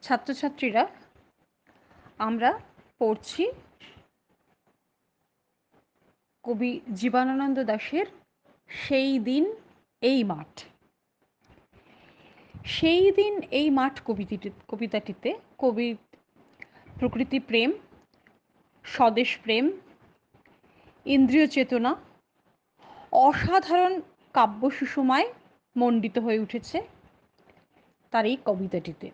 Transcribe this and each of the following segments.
ছাত্রছাত্রীরা আমরা পড়ছি কবি জীবনানন্দ দাশের সেই দিন এই মাঠ। সেই দিন এই মাঠ কবিতাটিতে কবি প্রকৃতি প্রেম, স্বদেশ প্রেম, ইন্দ্রিয় চেতনা অসাধারণ কাব্য সুষমায় মণ্ডিত হয়ে উঠেছে তার এই কবিতাটিতে।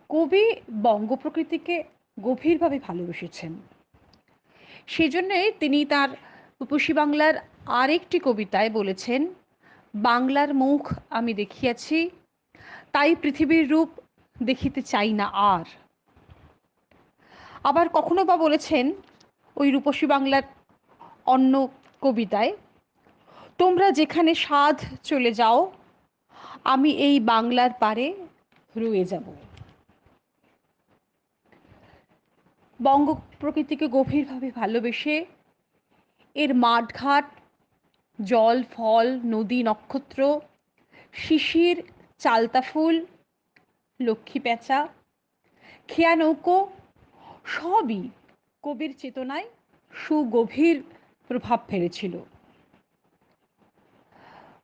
কবি বঙ্গ প্রকৃতিকে গভীরভাবে ভালোবেসেছেন। সেজন্যই তিনি তার রূপসী বাংলার আরেকটি কবিতায় বলেছেন, বাংলার মুখ আমি দেখিয়াছি, তাই পৃথিবীর রূপ দেখিতে চাই না আর। আবার কখনো বা বলেছেন ওই রূপসী বাংলার অন্য কবিতায়, তোমরা যেখানে সাধ চলে যাও, আমি এই বাংলার পারে রয়ে যাব। বঙ্গ প্রকৃতিকে গভীরভাবে ভালোবেসে এর মাঠঘাট, জল ফল, নদী নক্ষত্র, শিশির, চালতা ফুল, লক্ষ্মী প্যাঁচা, খেয়া নৌকো সবই কবির চেতনায় সুগভীর প্রভাব ফেলেছিল।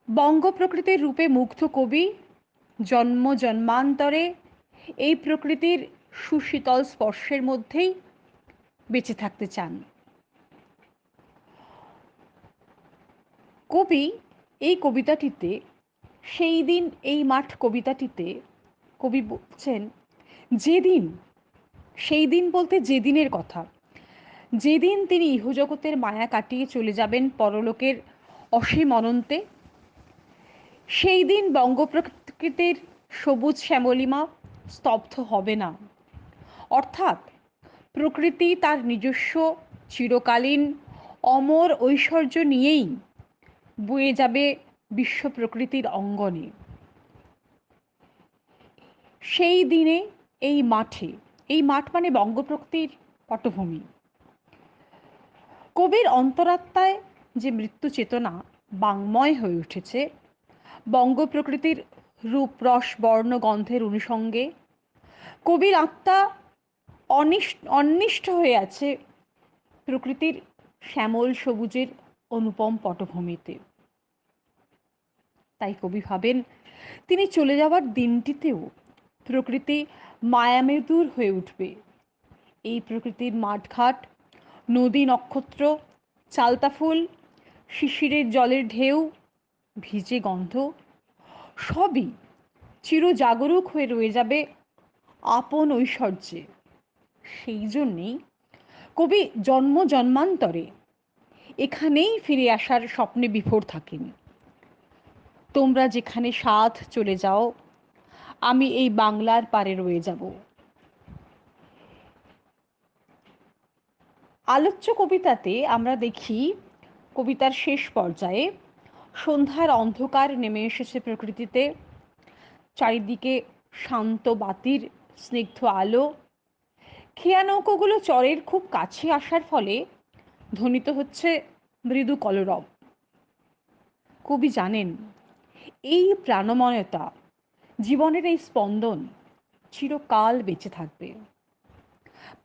বঙ্গ প্রকৃতির রূপে মুগ্ধ কবি জন্ম জন্মান্তরে এই প্রকৃতির সুশীতল স্পর্শের মধ্যেই বেঁচে থাকতে চান। কবি এই কবিতাটিতে, সেই দিন এই মাঠ কবিতাটিতে কবি বলছেন, যেদিন, সেই দিন বলতে যেদিনের কথা, যেদিন তিনি ইহজগতের মায়া কাটিয়ে চলে যাবেন পরলোকের অসীম অনন্তে, সেই দিন বঙ্গ প্রকৃতির সবুজ শ্যামলিমা স্তব্ধ হবে না। অর্থাৎ প্রকৃতি তার নিজস্ব চিরকালীন অমর ঐশ্বর্য নিয়েই বয়ে যাবে বিশ্ব প্রকৃতির অঙ্গনে। সেই দিনে এই মাঠে, এই মাঠ মানে বঙ্গ প্রকৃতির পটভূমি, কবির অন্তরাত্মায় যে মৃত্যু চেতনা বাংময় হয়ে উঠেছে, বঙ্গ প্রকৃতির রূপ রস বর্ণ গন্ধের অনুষঙ্গে কবির আত্মা অন্নিষ্ঠ হয়ে আছে প্রকৃতির শ্যামল সবুজের অনুপম পটভূমিতে। তাই কবি ভাবেন, তিনি চলে যাওয়ার দিনটিতেও প্রকৃতি মায়ামেদুর হয়ে উঠবে। এই প্রকৃতির মাঠঘাট, নদী নক্ষত্র, চালতা ফুল, শিশিরের জলের ঢেউ, ভিজে গন্ধ সবই চিরজাগরুক হয়ে রয়ে যাবে আপন ঐশ্বর্যে। সেই জন্যেই কবি জন্ম জন্মান্তরে এখানেই ফিরে আসার স্বপ্নে বিভোর থাকেন। তোমরা যেখানে সাধ চলে যাও, আমি এই বাংলার পারে রয়ে যাব। আলোচ্য কবিতাতে আমরা দেখি, কবিতার শেষ পর্যায়ে সন্ধ্যার অন্ধকার নেমে এসেছে প্রকৃতিতে, চারিদিকে শান্ত বাতির স্নিগ্ধ আলো, খেয়া নৌকোগুলো চরের খুব কাছে আসার ফলে ধ্বনিত হচ্ছে মৃদু কলরব। কবি জানেন, এই প্রাণময়তা, জীবনের এই স্পন্দন চিরকাল বেঁচে থাকবে।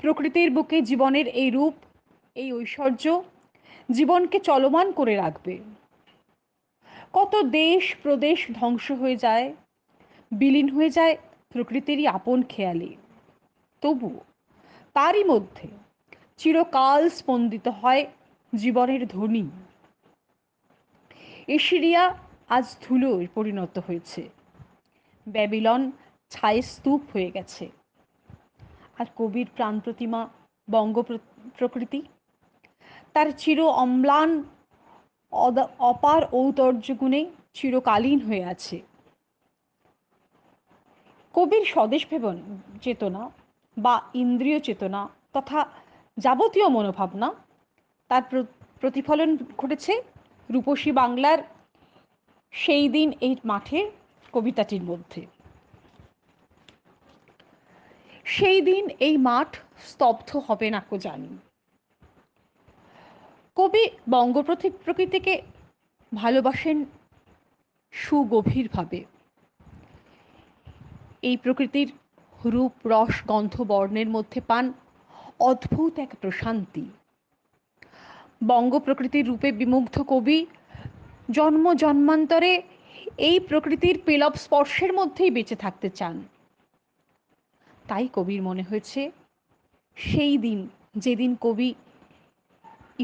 প্রকৃতির বুকে জীবনের এই রূপ, এই ঐশ্বর্য জীবনকে চলমান করে রাখবে। কত দেশ প্রদেশ ধ্বংস হয়ে যায়, বিলীন হয়ে যায় প্রকৃতিরই আপন খেয়ালে, তবু তারই মধ্যে চিরকাল স্পন্দিত হয় জীবনের ধ্বনি। এশিরিয়া আজ ধুলোয় পরিণত হয়েছে, ব্যাবিলন ছায়ে স্তূপ হয়ে গেছে, আর কবির প্রাণ প্রতিমা বঙ্গ প্রকৃতি তার চির অম্লান অপার ঔতর্য গুণে চিরকালীন হয়ে আছে। কবির স্বদেশ চেতনা বা ইন্দ্রিয় চেতনা তথা যাবতীয় মনোভাবনা, তার প্রতিফলন ঘটেছে রূপসী বাংলার সেই দিন এই মাঠে কবিতাটির মধ্যে। সেই দিন এই মাঠ স্তব্ধ হবে না কো জানি। কবি বঙ্গ প্রকৃতিকে ভালোবাসেন সুগভীরভাবে। এই প্রকৃতির রূপ রস গন্ধ বর্ণের মধ্যে পান অদ্ভুত এক প্রশান্তি। বঙ্গ প্রকৃতির রূপে বিমুগ্ধ কবি জন্ম জন্মান্তরে এই প্রকৃতির পেলব স্পর্শের মধ্যেই বেঁচে থাকতে চান। তাই কবির মনে হয়েছে সেই দিন, যেদিন কবি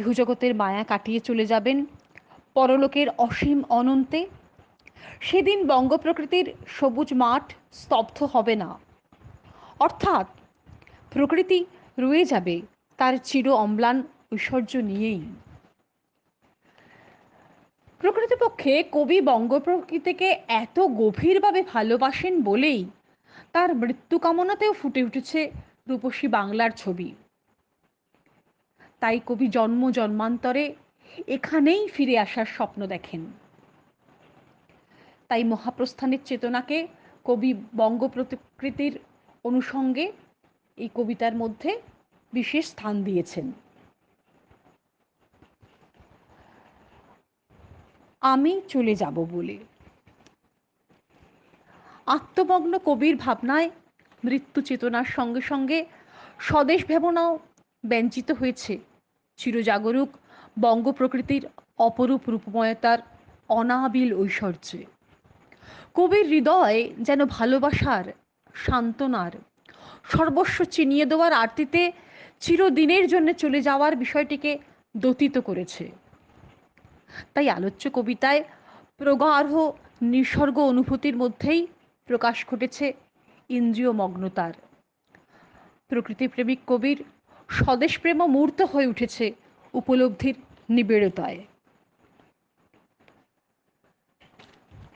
ইহজগতের মায়া কাটিয়ে চলে যাবেন পরলোকের অসীম অনন্তে, সেদিন বঙ্গ প্রকৃতির সবুজ মাঠ স্তব্ধ হবে না, অর্থাৎ প্রকৃতি রয়ে যাবে তার চির অম্লান ঐশ্বর্য নিয়েই। প্রকৃতপক্ষে কবি বঙ্গ প্রকৃতিকে এত গভীরভাবে ভালোবাসেন বলেই তার মৃত্যু কামনাতেও ফুটে উঠেছে রূপসী বাংলার ছবি। তাই কবি জন্ম জন্মান্তরে এখানেই ফিরে আসার স্বপ্ন দেখেন। তাই মহাপ্রস্থানের চেতনাকে কবি বঙ্গ প্রকৃতির অনুষঙ্গে এই কবিতার মধ্যে বিশেষ স্থান দিয়েছেন। আমি চলে যাব বলে। আত্মমগ্ন কবির ভাবনায় মৃত্যু চেতনার সঙ্গে সঙ্গে স্বদেশ ভাবনাও ব্যঞ্চিত হয়েছে চিরজাগরুক বঙ্গ প্রকৃতির অপরূপ রূপময়তার অনাবিল ঐশ্বর্যে। কবির হৃদয় যেন ভালোবাসার, সান্ত্বনার, সর্বস্ব চিনিয়ে দেওয়ার আরতিতে চিরদিনের জন্য চলে যাওয়ার বিষয়টিকে দতিত করেছে। তাই আলোচ্য কবিতায় প্রগাঢ় নিসর্গ অনুভূতির মধ্যেই প্রকাশ ঘটেছে ইন্দ্রিয় মগ্নতার। প্রকৃতিপ্রেমিক কবির স্বদেশপ্রেম মূর্ত হয়ে উঠেছে উপলব্ধির নিবিড়তায়।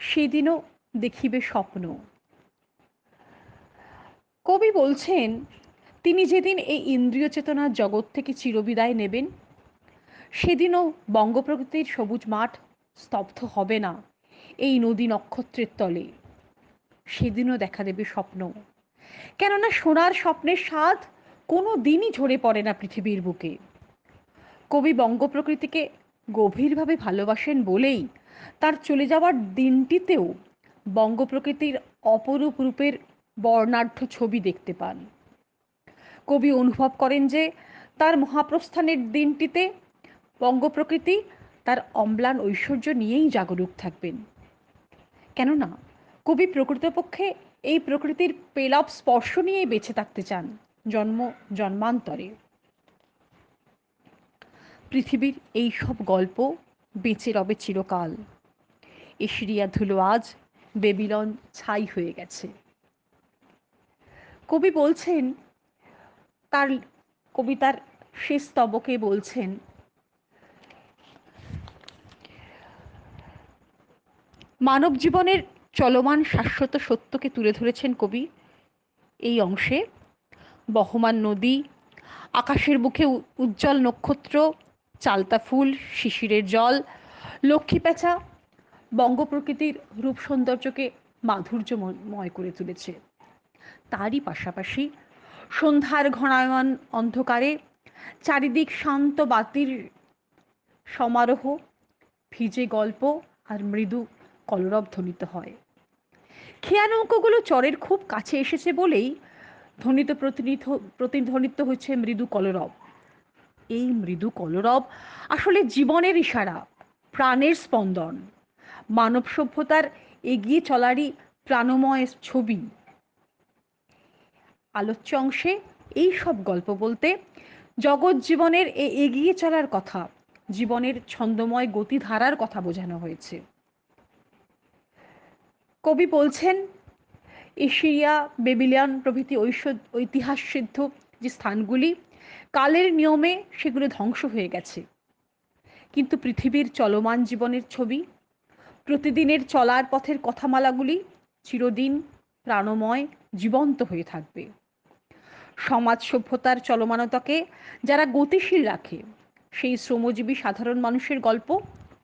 সেদিনও দেখিবে স্বপ্ন। কবি বলছেন তিনি যেদিন এই ইন্দ্রিয় চেতনার জগৎ থেকে চিরবিদায় নেবেন, সেদিনও বঙ্গ প্রকৃতির সবুজ মাঠ স্তব্ধ হবে না এই নদী নক্ষত্রের তলে। সেদিনও দেখা দেবে স্বপ্ন, কেননা সোনার স্বপ্নের স্বাদ কোনো দিনই ঝরে পড়ে না পৃথিবীর বুকে। কবি বঙ্গ প্রকৃতিকে গভীরভাবে ভালোবাসেন বলেই তার চলে যাওয়ার দিনটিতেও বঙ্গ প্রকৃতির অপরূপ রূপের বর্ণাঢ্য ছবি দেখতে পান। কবি অনুভব করেন যে তার মহাপ্রস্থানের দিনটিতে বঙ্গ প্রকৃতি তার অম্লান ঐশ্বর্য নিয়েই জাগরুক থাকবেন। কেননা কবি প্রকৃতপক্ষে এই প্রকৃতির পেলব স্পর্শ নিয়েই বেঁচে থাকতে চান জন্ম জন্মান্তরে। পৃথিবীর এই সব গল্প বেঁচে রবে চিরকাল। এশিরিয়া ধুলো আজ, বেবিলন ছাই হয়ে গেছে। কবি বলছেন তার কবিতার শেষ স্তবকে বলছেন, মানব জীবনের চলমান শাশ্বত সত্যকে তুলে ধরেছেন কবি এই অংশে। বহমান নদী, আকাশের বুকে উজ্জ্বল নক্ষত্র, চালতা ফুল, শিশিরের জল, লক্ষ্মী প্যাঁচা বঙ্গ প্রকৃতির রূপ সৌন্দর্যকে মাধুর্যময় করে তুলেছে। তারই পাশাপাশি সন্ধ্যার ঘনায়মান অন্ধকারে চারিদিক শান্ত বাতির সমারোহ, ভিজে গল্প আর মৃদু কলরব ধ্বনিত হয়। খেয়া নৌকোগুলো চরের খুব কাছে এসেছে বলেই প্রতিধ্বনিত হচ্ছে মৃদু কলরব। এই মৃদু কলরব আসলে জীবনের ইশারা, প্রাণের স্পন্দন, মানব সভ্যতার এগিয়ে চলারই প্রাণময় ছবি। আলোচ্য অংশে এই সব গল্প বলতে জগৎ জীবনের এগিয়ে চলার কথা, জীবনের ছন্দময় গতিধারার কথা বোঝানো হয়েছে। কবি বলছেন এশিয়া, বেবিলিয়ান প্রভৃতি ঐতিহাস সিদ্ধ যে স্থানগুলি কালের নিয়মে সেগুলো ধ্বংস হয়ে গেছে, কিন্তু পৃথিবীর চলমান জীবনের ছবি, প্রতিদিনের চলার পথের কথামালাগুলি চিরদিন প্রাণময়, জীবন্ত হয়ে থাকবে। সমাজ সভ্যতার চলমানতাকে যারা গতিশীল রাখে, সেই শ্রমজীবী সাধারণ মানুষের গল্প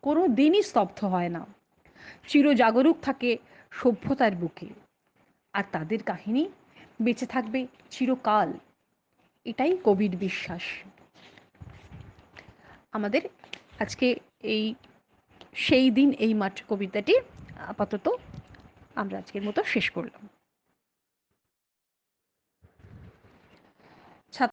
কোনো দিনই স্তব্ধ হয় না, চিরজাগরুক থাকে সভ্যতার বুকে, আর তাদের কাহিনী বেঁচে থাকবে চিরকাল। এটাই কবির বিশ্বাস। আমাদের আজকে এই সেই দিন এই মাঠ কবিতাটি আপাতত আমরা আজকের মতো শেষ করলাম।